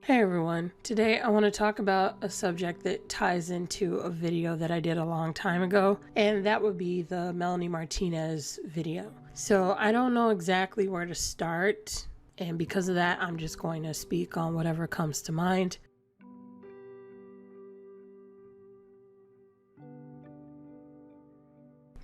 Hey everyone, today I want to talk about a subject that ties into a video that I did a long time ago, and that would be the Melanie Martinez video. So I don't know exactly where to start, and because of that I'm just going to speak on whatever comes to mind.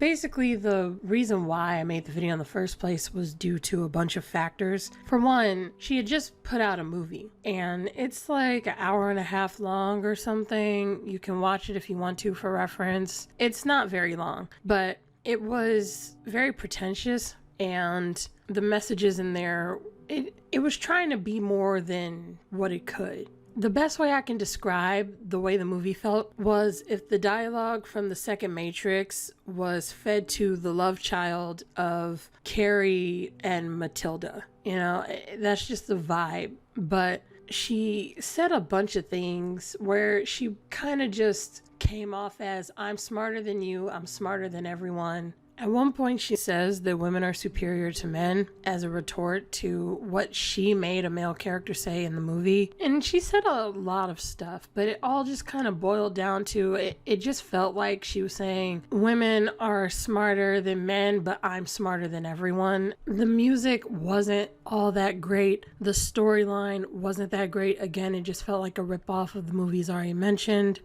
Basically, the reason why I made the video in the first place was due to a bunch of factors. For one, she had just put out a movie, and it's like an hour and a half long or something. You can watch it if you want to for reference. It's not very long, but it was very pretentious, and the messages in there, it was trying to be more than what it could. The best way I can describe the way the movie felt was if the dialogue from the second Matrix was fed to the love child of Carrie and Matilda. You know, that's just the vibe. But she said a bunch of things where she kind of just came off as, I'm smarter than you, I'm smarter than everyone. At one point she says that women are superior to men as a retort to what she made a male character say in the movie. And she said a lot of stuff, but it all just kind of boiled down to, it just felt like she was saying women are smarter than men, but I'm smarter than everyone. The music wasn't all that great. The storyline wasn't that great. Again, it just felt like a ripoff of the movies I already mentioned.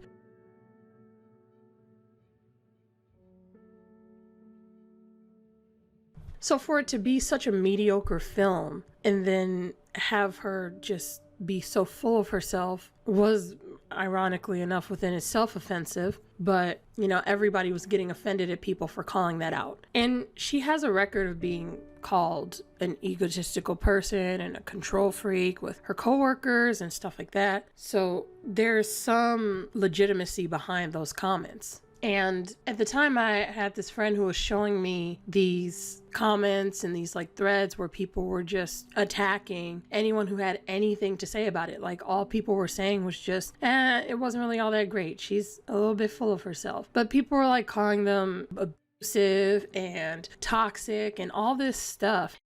So for it to be such a mediocre film and then have her just be so full of herself was, ironically enough, within itself offensive. But, you know, everybody was getting offended at people for calling that out. And she has a record of being called an egotistical person and a control freak with her coworkers and stuff like that. So there's some legitimacy behind those comments. And at the time I had this friend who was showing me these comments and these like threads where people were just attacking anyone who had anything to say about it. Like all people were saying was just, it wasn't really all that great. She's a little bit full of herself. But people were like calling them abusive and toxic and all this stuff.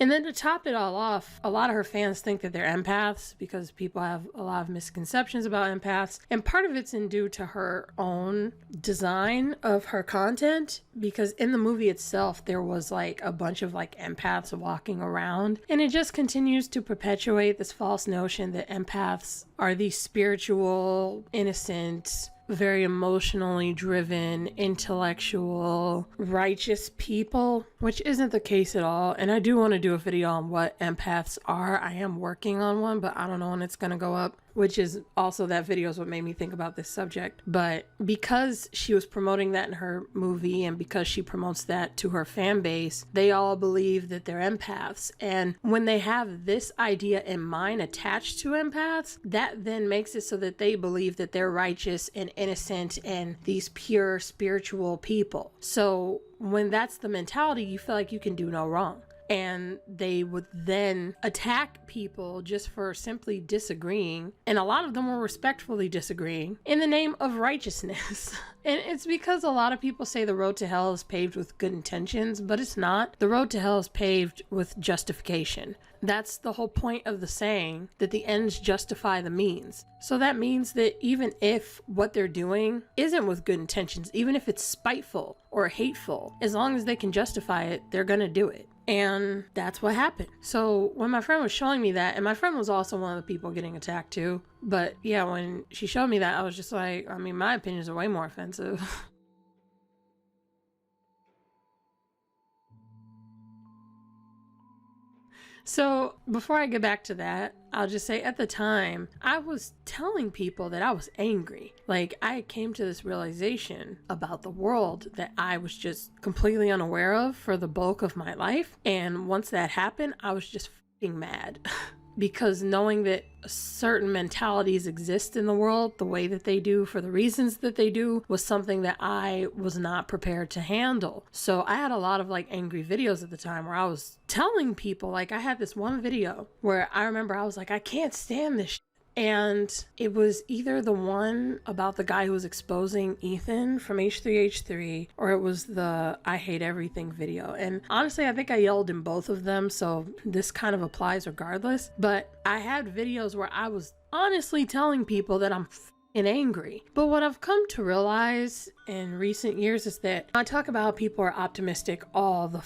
And then to top it all off, a lot of her fans think that they're empaths because people have a lot of misconceptions about empaths. And part of it's due to her own design of her content, because in the movie itself, there was like a bunch of like empaths walking around. And it just continues to perpetuate this false notion that empaths are these spiritual, innocent, very emotionally driven, intellectual, righteous people, which isn't the case at all. And I do want to do a video on what empaths are. I am working on one, but I don't know when it's going to go up, which is also, that video is what made me think about this subject. But because she was promoting that in her movie and because she promotes that to her fan base, they all believe that they're empaths. And when they have this idea in mind attached to empaths, that then makes it so that they believe that they're righteous and innocent and these pure spiritual people. So when that's the mentality, you feel like you can do no wrong. And they would then attack people just for simply disagreeing. And a lot of them were respectfully disagreeing in the name of righteousness. And it's because a lot of people say the road to hell is paved with good intentions, but it's not. The road to hell is paved with justification. That's the whole point of the saying, that the ends justify the means. So that means that even if what they're doing isn't with good intentions, even if it's spiteful or hateful, as long as they can justify it, they're gonna do it. And that's what happened. So when my friend was showing me that, and my friend was also one of the people getting attacked too, but yeah, when she showed me that, I was just like, I mean, my opinions are way more offensive. So before I get back to that, I'll just say at the time, I was telling people that I was angry. Like, I came to this realization about the world that I was just completely unaware of for the bulk of my life. And once that happened, I was just f***ing mad. Because knowing that certain mentalities exist in the world the way that they do for the reasons that they do was something that I was not prepared to handle. So I had a lot of like angry videos at the time where I was telling people, like I had this one video where I remember I was like, I can't stand this shit. And it was either the one about the guy who was exposing Ethan from H3H3, or it was the I Hate Everything video. And honestly, I think I yelled in both of them, so this kind of applies regardless. But I had videos where I was honestly telling people that I'm and angry. But what I've come to realize in recent years is that I talk about how people are optimistic all the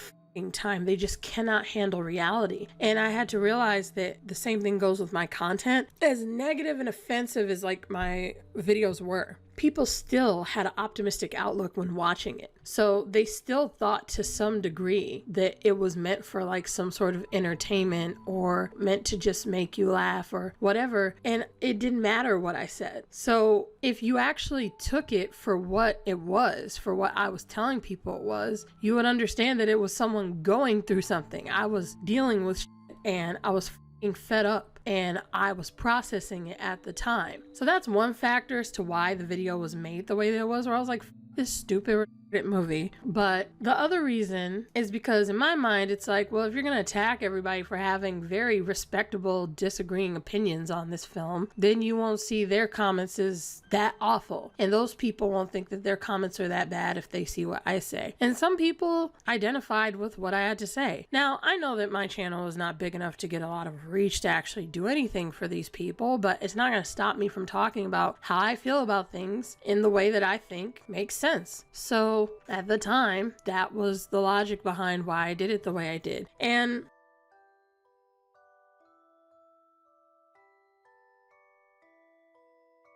time. They just cannot handle reality. And I had to realize that the same thing goes with my content. As negative and offensive as like my videos were, people still had an optimistic outlook when watching it. So they still thought to some degree that it was meant for like some sort of entertainment or meant to just make you laugh or whatever. And it didn't matter what I said. So if you actually took it for what it was, for what I was telling people it was, you would understand that it was someone going through something. I was dealing with shit and I was fed up and I was processing it at the time. So that's one factor as to why the video was made the way that it was, where I was like, this stupid movie. But the other reason is because in my mind, it's like, well, if you're going to attack everybody for having very respectable disagreeing opinions on this film, then you won't see their comments as that awful. And those people won't think that their comments are that bad if they see what I say. And some people identified with what I had to say. Now, I know that my channel is not big enough to get a lot of reach to actually do anything for these people, but it's not going to stop me from talking about how I feel about things in the way that I think makes sense. So at the time, that was the logic behind why I did it the way I did. And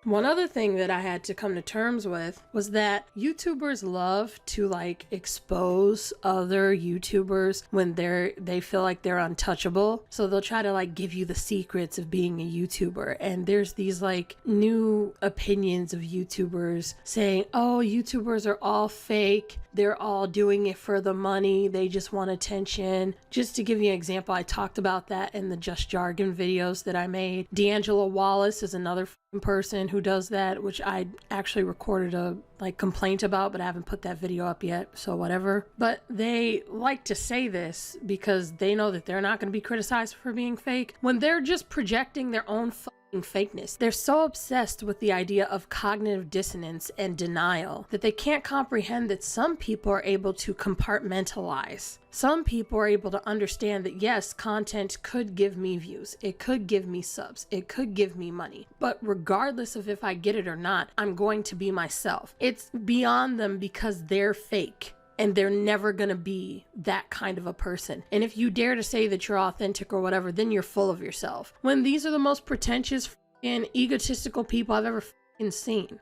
one other thing that I had to come to terms with was that YouTubers love to like expose other YouTubers when they feel like they're untouchable. So they'll try to like give you the secrets of being a YouTuber. And there's these like new opinions of YouTubers saying, oh, YouTubers are all fake. They're all doing it for the money. They just want attention. Just to give you an example, I talked about that in the Just Jargon videos that I made. D'Angelo Wallace is another person who does that, which I actually recorded a complaint about, but I haven't put that video up yet, so whatever. But they like to say this because they know that they're not going to be criticized for being fake when they're just projecting their own fakeness. They're so obsessed with the idea of cognitive dissonance and denial that they can't comprehend that some people are able to compartmentalize. Some people are able to understand that yes, content could give me views, it could give me subs, it could give me money, but regardless of if I get it or not, I'm going to be myself. It's beyond them because they're fake. And they're never going to be that kind of a person. And if you dare to say that you're authentic or whatever, then you're full of yourself. When these are the most pretentious and egotistical people I've ever seen.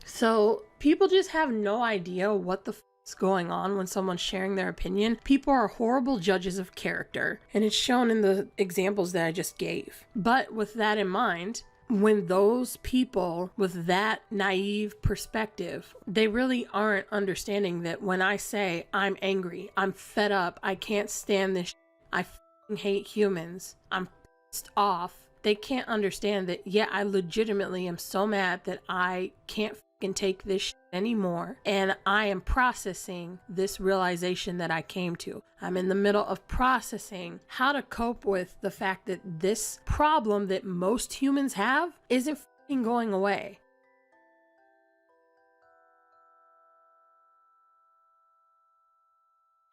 So people just have no idea what the is going on when someone's sharing their opinion. People are horrible judges of character. And it's shown in the examples that I just gave. But with that in mind, when those people with that naive perspective, they really aren't understanding that when I say I'm angry, I'm fed up, I can't stand this, I hate humans, I'm pissed off, they can't understand that, yeah, I legitimately am so mad that I can't take this anymore, and I am processing this realization that I came to. I'm in the middle of processing how to cope with the fact that this problem that most humans have isn't going away.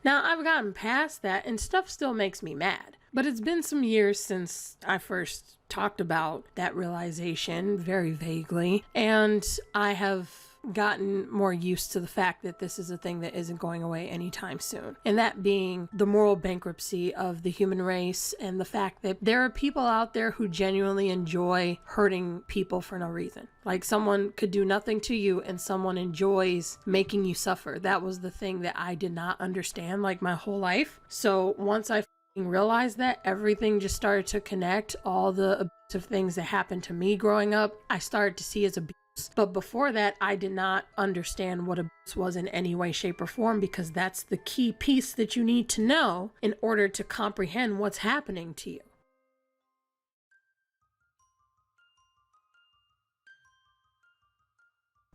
Now, I've gotten past that and stuff still makes me mad, but it's been some years since I first talked about that realization very vaguely, and I have gotten more used to the fact that this is a thing that isn't going away anytime soon. And that being the moral bankruptcy of the human race and the fact that there are people out there who genuinely enjoy hurting people for no reason. Like someone could do nothing to you and someone enjoys making you suffer. That was the thing that I did not understand like my whole life. So once I realized that, everything just started to connect. All the abusive things that happened to me growing up, I started to see as abuse. But before that, I did not understand what abuse was in any way, shape, or form, because that's the key piece that you need to know in order to comprehend what's happening to you.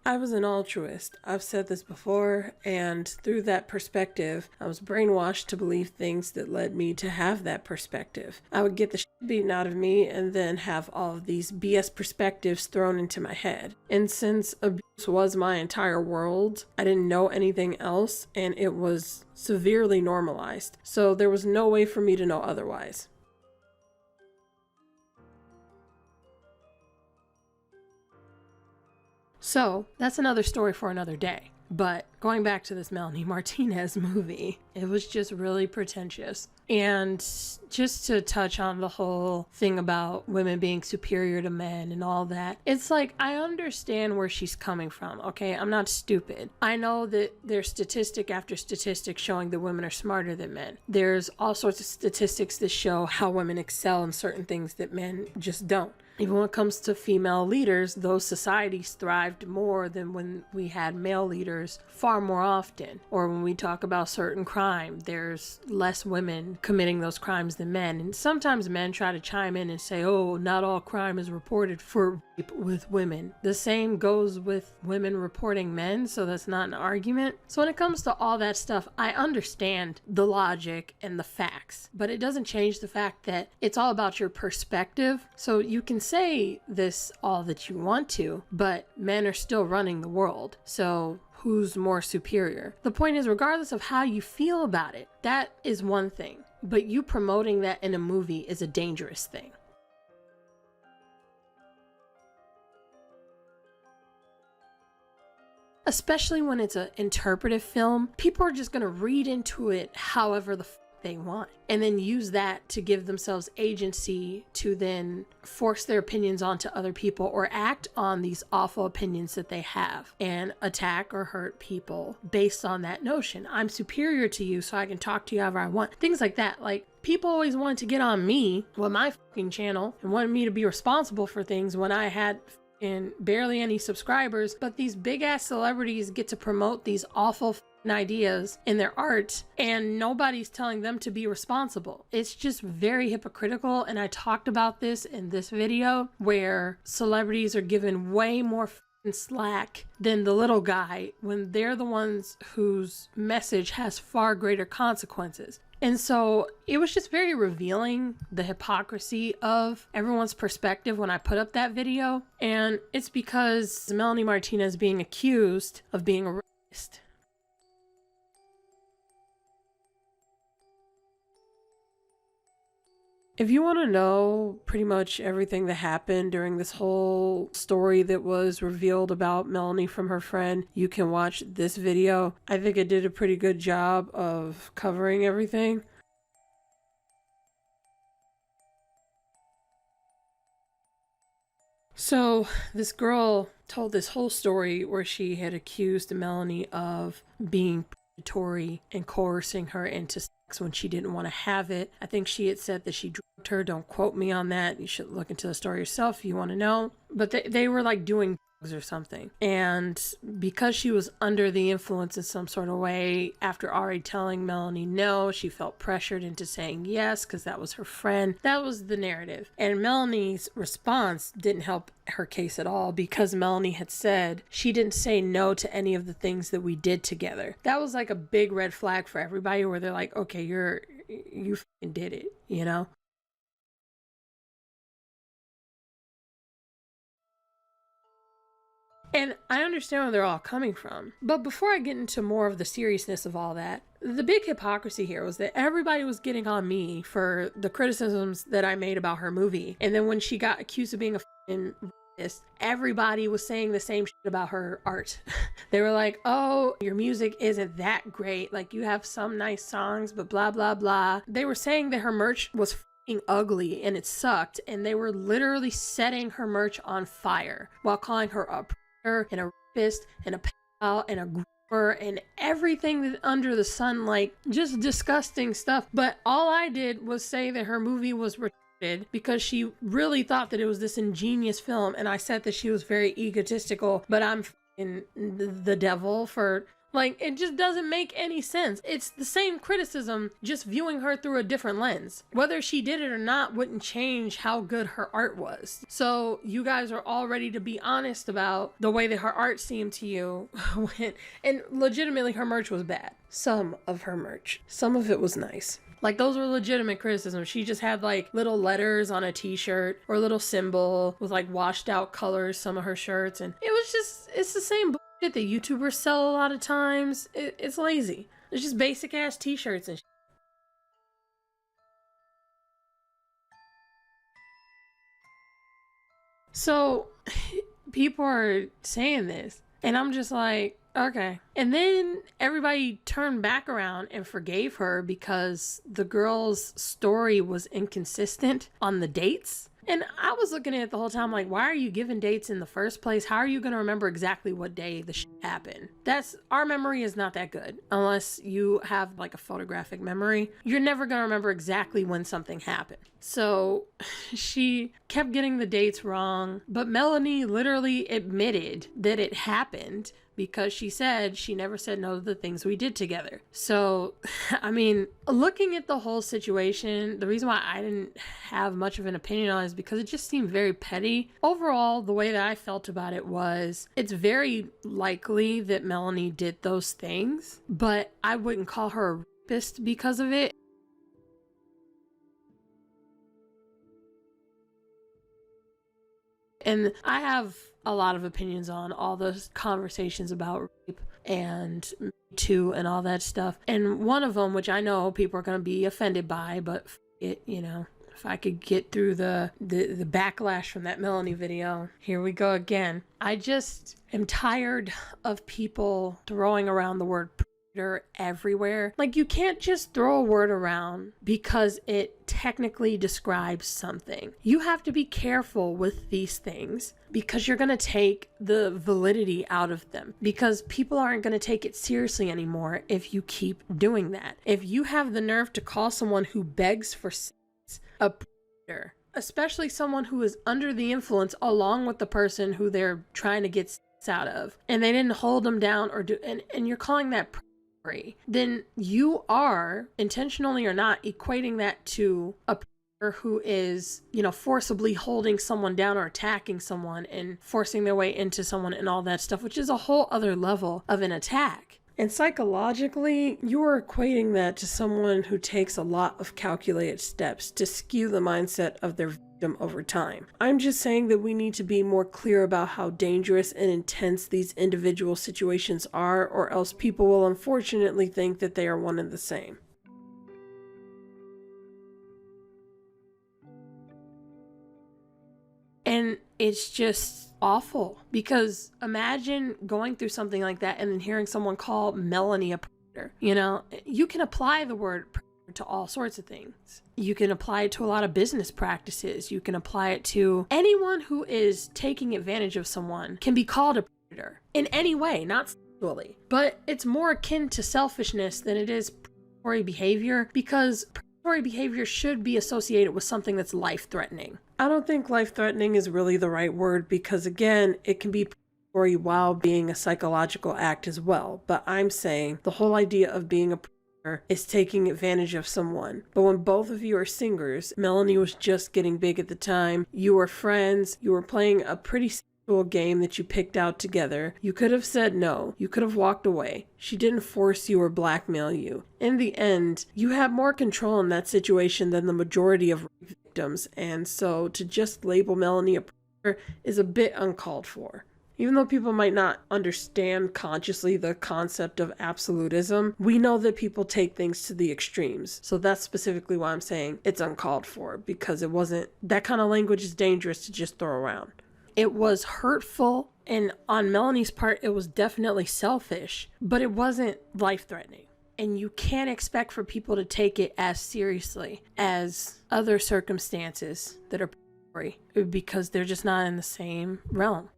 I was an altruist. I've said this before, and through that perspective, I was brainwashed to believe things that led me to have that perspective. I would get the shit beaten out of me and then have all of these BS perspectives thrown into my head. And since abuse was my entire world, I didn't know anything else, and it was severely normalized. So there was no way for me to know otherwise. So that's another story for another day. But going back to this Melanie Martinez movie, it was just really pretentious. And just to touch on the whole thing about women being superior to men and all that, it's like, I understand where she's coming from, okay? I'm not stupid. I know that there's statistic after statistic showing that women are smarter than men. There's all sorts of statistics that show how women excel in certain things that men just don't. Even when it comes to female leaders, those societies thrived more than when we had male leaders far more often. Or when we talk about certain crime, there's less women committing those crimes than men. And sometimes men try to chime in and say, oh, not all crime is reported for rape with women. The same goes with women reporting men, so that's not an argument. So when it comes to all that stuff, I understand the logic and the facts, but it doesn't change the fact that it's all about your perspective. So you can say this all that you want to, but men are still running the world. So who's more superior? The point is, regardless of how you feel about it, that is one thing, but you promoting that in a movie is a dangerous thing. Especially when it's an interpretive film, people are just gonna read into it however the they want, and then use that to give themselves agency to then force their opinions onto other people or act on these awful opinions that they have and attack or hurt people based on that notion. I'm superior to you, so I can talk to you however I want. Things like that. Like, people always wanted to get on me with my fucking channel and wanted me to be responsible for things when I had barely any subscribers, but these big ass celebrities get to promote these awful ideas in their art and nobody's telling them to be responsible. It's just very hypocritical, and I talked about this in this video where celebrities are given way more slack than the little guy when they're the ones whose message has far greater consequences. And so it was just very revealing, the hypocrisy of everyone's perspective when I put up that video. And it's because Melanie Martinez being accused of being a rapist. If you want to know pretty much everything that happened during this whole story that was revealed about Melanie from her friend, you can watch this video. I think it did a pretty good job of covering everything. So this girl told this whole story where she had accused Melanie of being predatory and coercing her into sex when she didn't want to have it. I think she had said that she drugged her. Don't quote me on that. You should look into the story yourself if you want to know. But they were like doing drugs or something. And because she was under the influence in some sort of way, after already telling Melanie no, she felt pressured into saying yes because that was her friend. That was the narrative. And Melanie's response didn't help her case at all, because Melanie had said she didn't say no to any of the things that we did together. That was like a big red flag for everybody, where they're like, okay, you fucking did it, you know? And I understand where they're all coming from. But before I get into more of the seriousness of all that, the big hypocrisy here was that everybody was getting on me for the criticisms that I made about her movie. And then when she got accused of being a f***ing rapist, everybody was saying the same shit about her art. They were like, oh, your music isn't that great. Like, you have some nice songs, but blah, blah, blah. They were saying that her merch was f***ing ugly and it sucked. And they were literally setting her merch on fire while calling her a and a rapist and a pal and a groomer and everything that under the sun, like just disgusting stuff. But all I did was say that her movie was retarded because she really thought that it was this ingenious film, and I said that she was very egotistical, but I'm the devil for Like, it just doesn't make any sense. It's the same criticism, just viewing her through a different lens. Whether she did it or not wouldn't change how good her art was. So you guys are all ready to be honest about the way that her art seemed to you. And legitimately, her merch was bad. Some of her merch. Some of it was nice. Like, those were legitimate criticisms. She just had like little letters on a t-shirt or a little symbol with like washed out colors, some of her shirts. And it was just, it's the same bullshit that YouTubers sell a lot of times. It's lazy. It's just basic ass t-shirts and shit. So people are saying this and I'm just like, okay. And then everybody turned back around and forgave her because the girl's story was inconsistent on the dates. And I was looking at it the whole time like, why are you giving dates in the first place? How are you going to remember exactly what day the shit happened? Our memory is not that good unless you have like a photographic memory. You're never going to remember exactly when something happened. So she kept getting the dates wrong, but Melanie literally admitted that it happened because she said she never said no to the things we did together. So, I mean, looking at the whole situation, the reason why I didn't have much of an opinion on it is because it just seemed very petty. Overall, the way that I felt about it was, it's very likely that Melanie did those things, but I wouldn't call her a rapist because of it. And I have a lot of opinions on all those conversations about rape and Me Too and all that stuff. And one of them, which I know people are going to be offended by, but it, you know, if I could get through the backlash from that Melanie video, here we go again. I just am tired of people throwing around the word everywhere. Like, you can't just throw a word around because it technically describes something. You have to be careful with these things because you're going to take the validity out of them, because people aren't going to take it seriously anymore if you keep doing that. If you have the nerve to call someone who begs for sex a predator, especially someone who is under the influence along with the person who they're trying to get sex out of, and they didn't hold them down or do, and you're calling that then you are, intentionally or not, equating that to a predator who is, you know, forcibly holding someone down or attacking someone and forcing their way into someone and all that stuff, which is a whole other level of an attack. And psychologically, you are equating that to someone who takes a lot of calculated steps to skew the mindset of their victim over time. I'm just saying that we need to be more clear about how dangerous and intense these individual situations are, or else people will unfortunately think that they are one and the same. And it's just awful, because imagine going through something like that and then hearing someone call Melanie a predator. You know, you can apply the word predator to all sorts of things. You can apply it to a lot of business practices. You can apply it to anyone who is taking advantage of someone can be called a predator in any way, not sexually. But it's more akin to selfishness than it is predatory behavior, because predatory behavior should be associated with something that's life-threatening. I don't think life-threatening is really the right word, because again, it can be predatory while being a psychological act as well. But I'm saying the whole idea of being a predator is taking advantage of someone. But when both of you are singers, Melanie was just getting big at the time, you were friends, you were playing a pretty sexual game that you picked out together, you could have said no, you could have walked away. She didn't force you or blackmail you. In the end, you have more control in that situation than the majority of rape victims, and so to just label Melanie a predator is a bit uncalled for. Even though people might not understand consciously the concept of absolutism, we know that people take things to the extremes. So that's specifically why I'm saying it's uncalled for, because it wasn't, that kind of language is dangerous to just throw around. It was hurtful, and on Melanie's part, it was definitely selfish, but it wasn't life-threatening. And you can't expect for people to take it as seriously as other circumstances that are predatory, because they're just not in the same realm.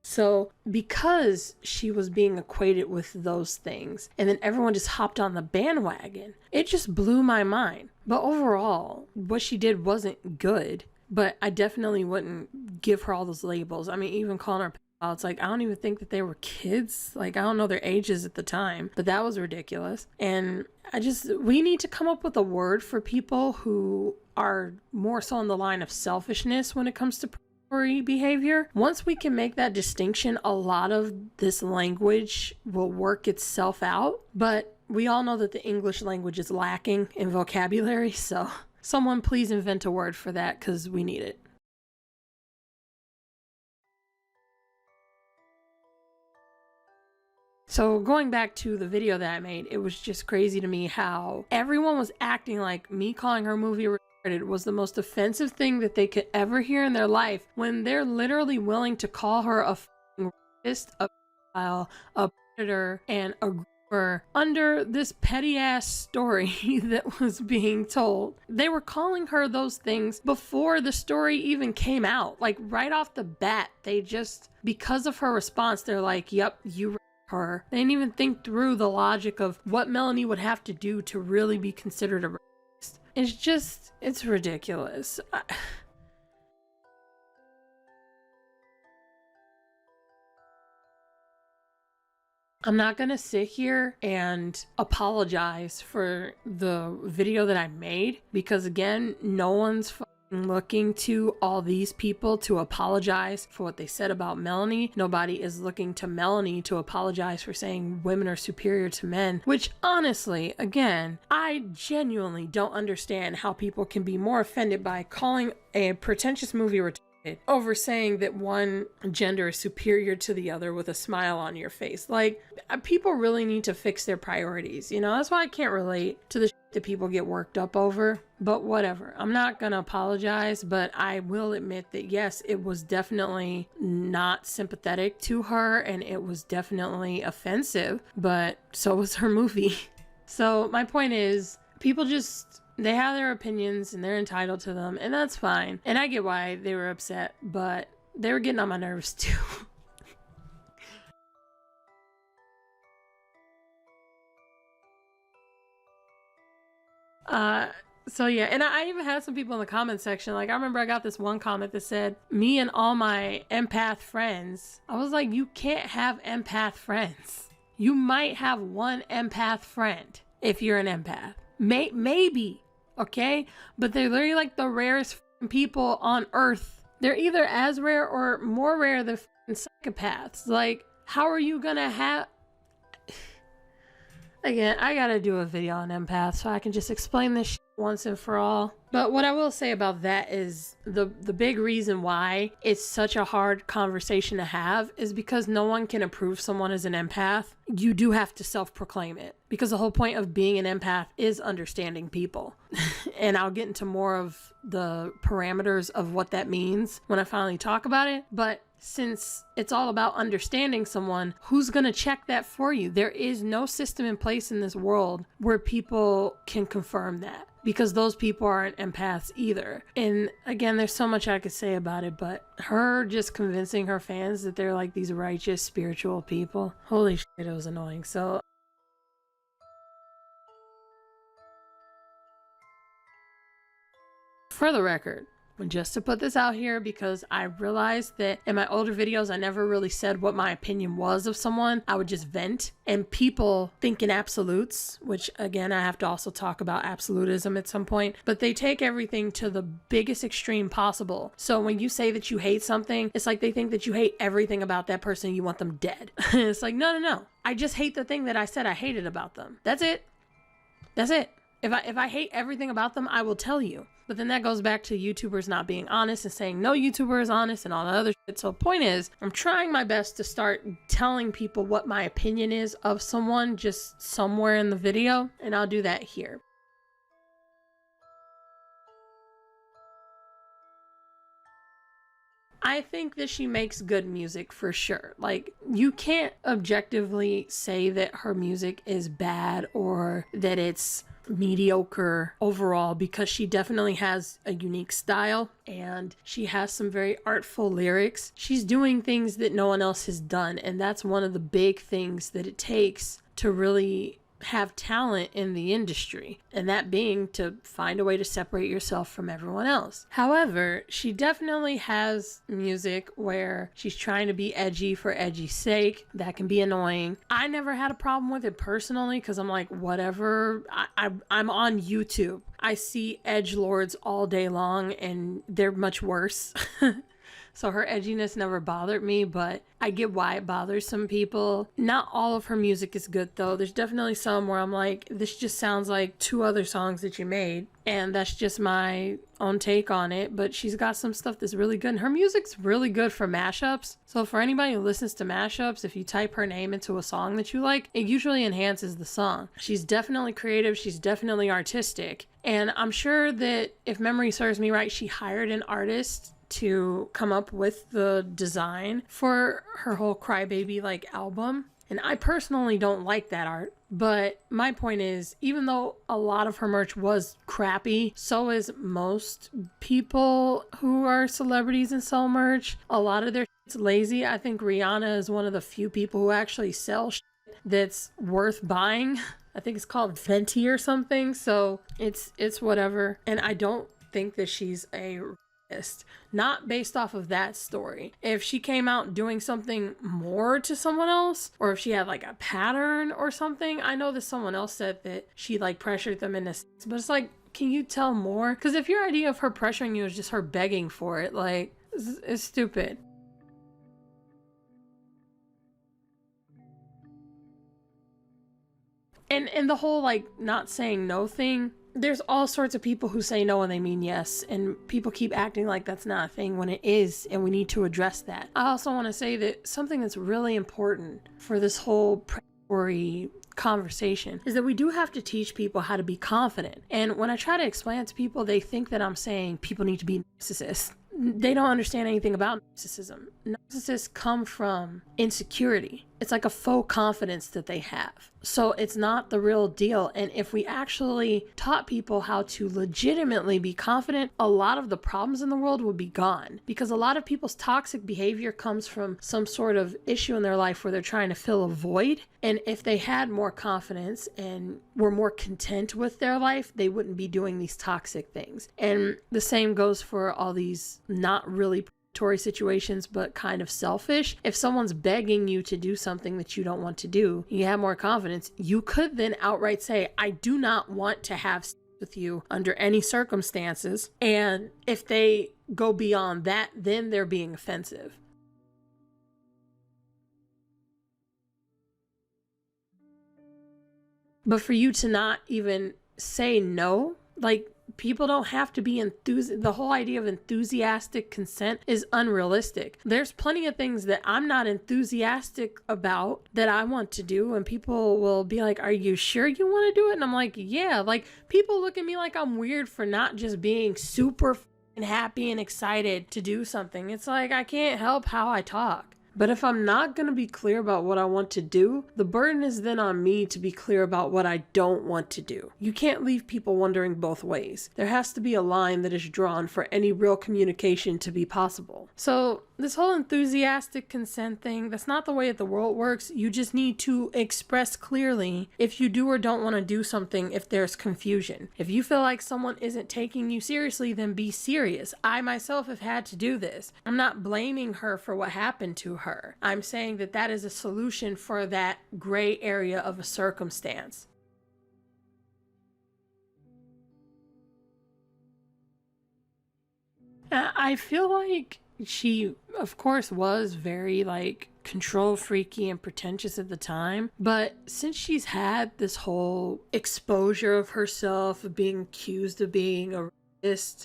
So because she was being equated with those things, and then everyone just hopped on the bandwagon, it just blew my mind. But overall, what she did wasn't good, but I definitely wouldn't give her all those labels. I mean, even calling her pedophile, it's like, I don't even think that they were kids. Like, I don't know their ages at the time, but that was ridiculous. And we need to come up with a word for people who are more so on the line of selfishness when it comes to predatory behavior. Once we can make that distinction, a lot of this language will work itself out. But we all know that the English language is lacking in vocabulary, so someone please invent a word for that, because we need it. So going back to the video that I made, it was just crazy to me how everyone was acting like me calling her movie retarded was the most offensive thing that they could ever hear in their life, when they're literally willing to call her a rapist, a pedophile, a predator, and a groomer under this petty ass story that was being told. They were calling her those things before the story even came out. Like, right off the bat, they just, because of her response, they're like, yep, you her. They didn't even think through the logic of what Melanie would have to do to really be considered a rapist. It's ridiculous. I'm not gonna sit here and apologize for the video that I made, because again, no one's looking to all these people to apologize for what they said about Melanie. Nobody is looking to Melanie to apologize for saying women are superior to men, which honestly, again, I genuinely don't understand how people can be more offended by calling a pretentious movie retarded over saying that one gender is superior to the other with a smile on your face. Like, people really need to fix their priorities, you know? That's why I can't relate to the shit that people get worked up over. But whatever, I'm not gonna apologize, but I will admit that yes, it was definitely not sympathetic to her, and it was definitely offensive, but so was her movie. So my point is, people just, they have their opinions and they're entitled to them, and that's fine. And I get why they were upset, but they were getting on my nerves too. So yeah, and I even had some people in the comment section, like I remember I got this one comment that said, me and all my empath friends. I was like, you can't have empath friends. You might have one empath friend if you're an empath. Maybe, okay? But they're literally like the rarest people on earth. They're either as rare or more rare than psychopaths. Like, how are you gonna have... Again, I gotta do a video on empaths so I can just explain this shit once and for all. But what I will say about that is the big reason why it's such a hard conversation to have is because no one can approve someone as an empath. You do have to self-proclaim it, because the whole point of being an empath is understanding people. And I'll get into more of the parameters of what that means when I finally talk about it. But since it's all about understanding someone, who's going to check that for you? There is no system in place in this world where people can confirm that, because those people aren't empaths either. And again, there's so much I could say about it, but her just convincing her fans that they're like these righteous spiritual people, holy shit, it was annoying. So for the record, just to put this out here, because I realized that in my older videos I never really said what my opinion was of someone. I would just vent, and people think in absolutes, which again, I have to also talk about absolutism at some point, but they take everything to the biggest extreme possible. So when you say that you hate something, it's like they think that you hate everything about that person, you want them dead. It's like, no, I just hate the thing that I said I hated about them. That's it. If I hate everything about them, I will tell you. But then that goes back to YouTubers not being honest and saying no YouTuber is honest and all the other shit. So the point is, I'm trying my best to start telling people what my opinion is of someone just somewhere in the video, and I'll do that here. I think that she makes good music for sure. Like, you can't objectively say that her music is bad or that it's mediocre overall, because she definitely has a unique style and she has some very artful lyrics. She's doing things that no one else has done, and that's one of the big things that it takes to really have talent in the industry, and that being to find a way to separate yourself from everyone else. However, she definitely has music where she's trying to be edgy for edgy's sake. That can be annoying. I never had a problem with it personally because I'm like, whatever. I'm on YouTube. I see edgelords all day long and they're much worse. So her edginess never bothered me, but I get why it bothers some people. Not all of her music is good though. There's definitely some where I'm like, this just sounds like 2 other songs that you made. And that's just my own take on it. But she's got some stuff that's really good. And her music's really good for mashups. So for anybody who listens to mashups, if you type her name into a song that you like, it usually enhances the song. She's definitely creative. She's definitely artistic. And I'm sure that if memory serves me right, she hired an artist to come up with the design for her whole Crybaby like album. And I personally don't like that art. But my point is, even though a lot of her merch was crappy, so is most people who are celebrities and sell merch. A lot of their shit's lazy. I think Rihanna is one of the few people who actually sell shit that's worth buying. I think it's called Fenty or something. So it's whatever. And I don't think that she's a not based off of that story. If she came out doing something more to someone else, or if she had like a pattern or something, I know that someone else said that she like pressured them into sex, but it's like, can you tell more? Because if your idea of her pressuring you is just her begging for it, like, it's stupid. And the whole like not saying no thing, there's all sorts of people who say no and they mean yes, and people keep acting like that's not a thing when it is, and we need to address that. I also want to say that something that's really important for this whole predatory conversation is that we do have to teach people how to be confident. And when I try to explain it to people, they think that I'm saying people need to be narcissists. They don't understand anything about narcissism. Narcissists come from insecurity. It's like a faux confidence that they have. So it's not the real deal. And if we actually taught people how to legitimately be confident, a lot of the problems in the world would be gone. Because a lot of people's toxic behavior comes from some sort of issue in their life where they're trying to fill a void. And if they had more confidence and were more content with their life, they wouldn't be doing these toxic things. And the same goes for all these not really predatory situations, but kind of selfish. If someone's begging you to do something that you don't want to do, you have more confidence, you could then outright say, I do not want to have sex with you under any circumstances. And if they go beyond that, then they're being offensive. But for you to not even say no, like, people don't have to be the whole idea of enthusiastic consent is unrealistic. There's plenty of things that I'm not enthusiastic about that I want to do, and people will be like, are you sure you want to do it? And I'm like, yeah. Like, people look at me like I'm weird for not just being super happy and excited to do something. It's like, I can't help how I talk. But if I'm not going to be clear about what I want to do, the burden is then on me to be clear about what I don't want to do. You can't leave people wondering both ways. There has to be a line that is drawn for any real communication to be possible. So this whole enthusiastic consent thing, that's not the way that the world works. You just need to express clearly if you do or don't want to do something if there's confusion. If you feel like someone isn't taking you seriously, then be serious. I myself have had to do this. I'm not blaming her for what happened to her. I'm saying that that is a solution for that gray area of a circumstance. I feel like she, of course, was very like control freaky and pretentious at the time, but since she's had this whole exposure of herself, of being accused of being a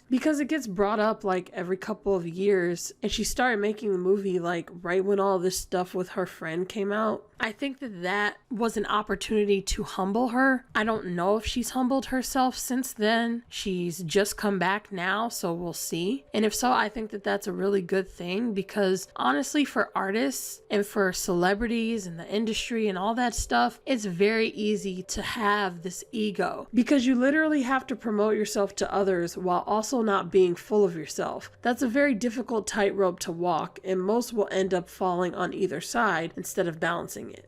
because it gets brought up like every couple of years, and she started making the movie like right when all this stuff with her friend came out. I think that that was an opportunity to humble her. I don't know if she's humbled herself since then. She's just come back now, so we'll see. And if so, I think that that's a really good thing, because honestly, for artists and for celebrities and the industry and all that stuff, it's very easy to have this ego, because you literally have to promote yourself to others while also not being full of yourself. That's a very difficult tightrope to walk, and most will end up falling on either side instead of balancing it.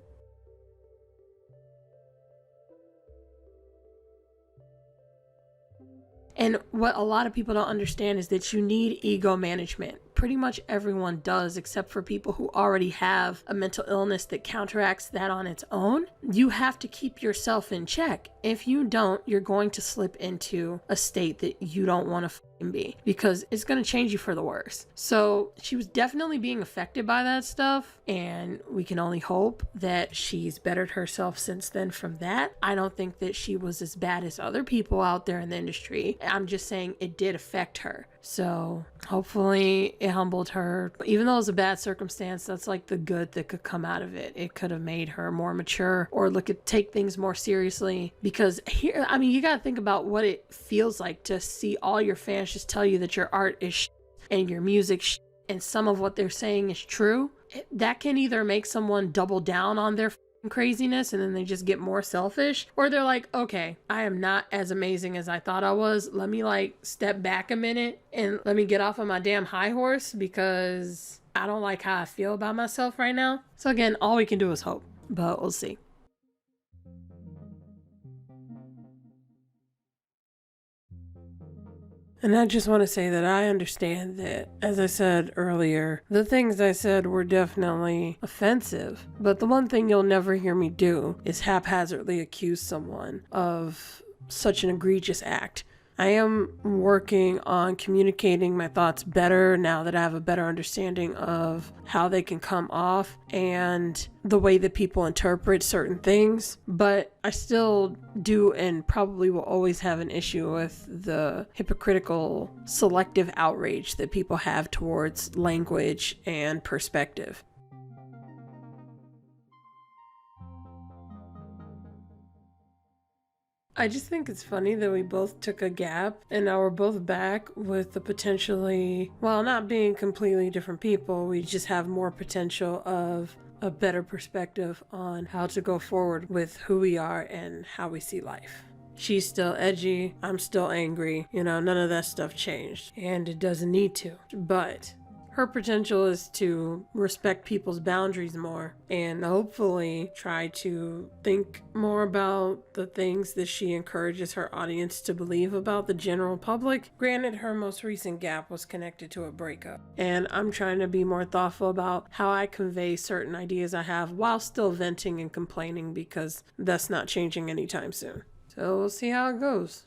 And what a lot of people don't understand is that you need ego management. Pretty much everyone does, except for people who already have a mental illness that counteracts that on its own. You have to keep yourself in check. If you don't, you're going to slip into a state that you don't want to be, because it's going to change you for the worse. So she was definitely being affected by that stuff, and we can only hope that she's bettered herself since then from that. I don't think that she was as bad as other people out there in the industry. I'm just saying it did affect her. So hopefully it humbled her. Even though it was a bad circumstance, that's like the good that could come out of it. It could have made her more mature or take things more seriously. Because here, I mean, you got to think about what it feels like to see all your fans just tell you that your art is and your music and some of what they're saying is true. That can either make someone double down on their craziness and then they just get more selfish, or they're like, okay, I am not as amazing as I thought I was. Let me step back a minute and let me get off of my damn high horse, because I don't like how I feel about myself right now. So again, all we can do is hope, but we'll see. And I just want to say that I understand that, as I said earlier, the things I said were definitely offensive. But the one thing you'll never hear me do is haphazardly accuse someone of such an egregious act. I am working on communicating my thoughts better now that I have a better understanding of how they can come off and the way that people interpret certain things. But I still do and probably will always have an issue with the hypocritical, selective outrage that people have towards language and perspective. I just think it's funny that we both took a gap and now we're both back with the potentially, well, not being completely different people, we just have more potential of a better perspective on how to go forward with who we are and how we see life. She's still edgy, I'm still angry, none of that stuff changed, and it doesn't need to. But her potential is to respect people's boundaries more and hopefully try to think more about the things that she encourages her audience to believe about the general public. Granted, her most recent gap was connected to a breakup, and I'm trying to be more thoughtful about how I convey certain ideas I have while still venting and complaining, because that's not changing anytime soon. So we'll see how it goes.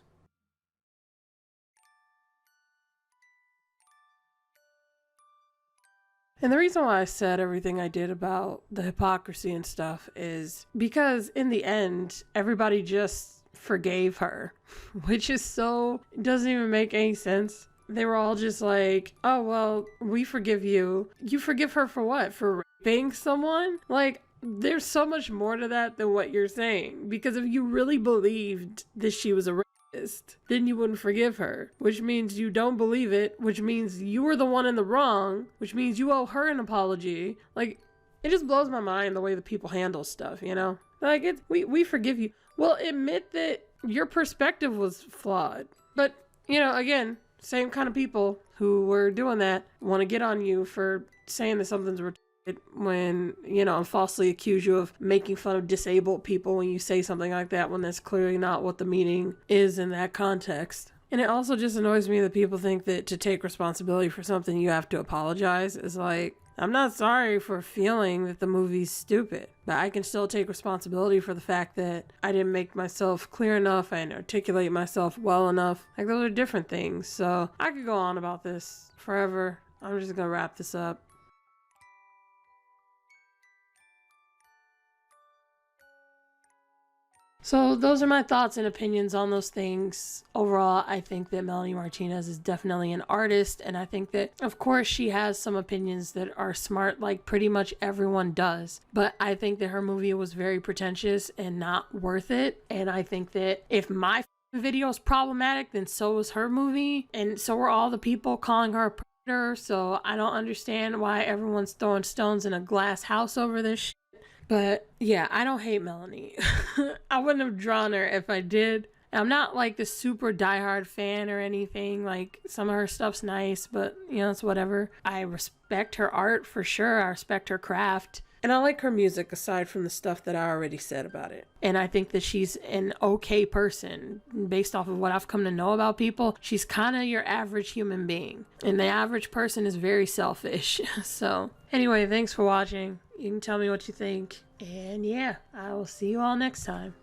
And the reason why I said everything I did about the hypocrisy and stuff is because in the end, everybody just forgave her, which is it doesn't even make any sense. They were all just like, oh, well, we forgive you. You forgive her for what? For raping someone? There's so much more to that than what you're saying. Because if you really believed that she was a then you wouldn't forgive her, which means you don't believe it, which means you were the one in the wrong, which means you owe her an apology. It just blows my mind the way that people handle stuff, we forgive you. Well, admit that your perspective was flawed. But, again, same kind of people who were doing that want to get on you for saying that something's when, and falsely accuse you of making fun of disabled people when you say something like that, when that's clearly not what the meaning is in that context. And it also just annoys me that people think that to take responsibility for something you have to apologize. It's I'm not sorry for feeling that the movie's stupid, but I can still take responsibility for the fact that I didn't make myself clear enough, I didn't articulate myself well enough. Those are different things. So I could go on about this forever. I'm just gonna wrap this up. So those are my thoughts and opinions on those things. Overall, I think that Melanie Martinez is definitely an artist, and I think that, of course, she has some opinions that are smart, like pretty much everyone does. But I think that her movie was very pretentious and not worth it. And I think that if my video is problematic, then so was her movie, and so were all the people calling her a predator. So I don't understand why everyone's throwing stones in a glass house over this shit. But yeah, I don't hate Melanie. I wouldn't have drawn her if I did. I'm not the super diehard fan or anything. Some of her stuff's nice, but it's whatever. I respect her art for sure. I respect her craft. And I like her music aside from the stuff that I already said about it. And I think that she's an okay person. Based off of what I've come to know about people, she's kind of your average human being. And the average person is very selfish. So anyway, thanks for watching. You can tell me what you think. And yeah, I will see you all next time.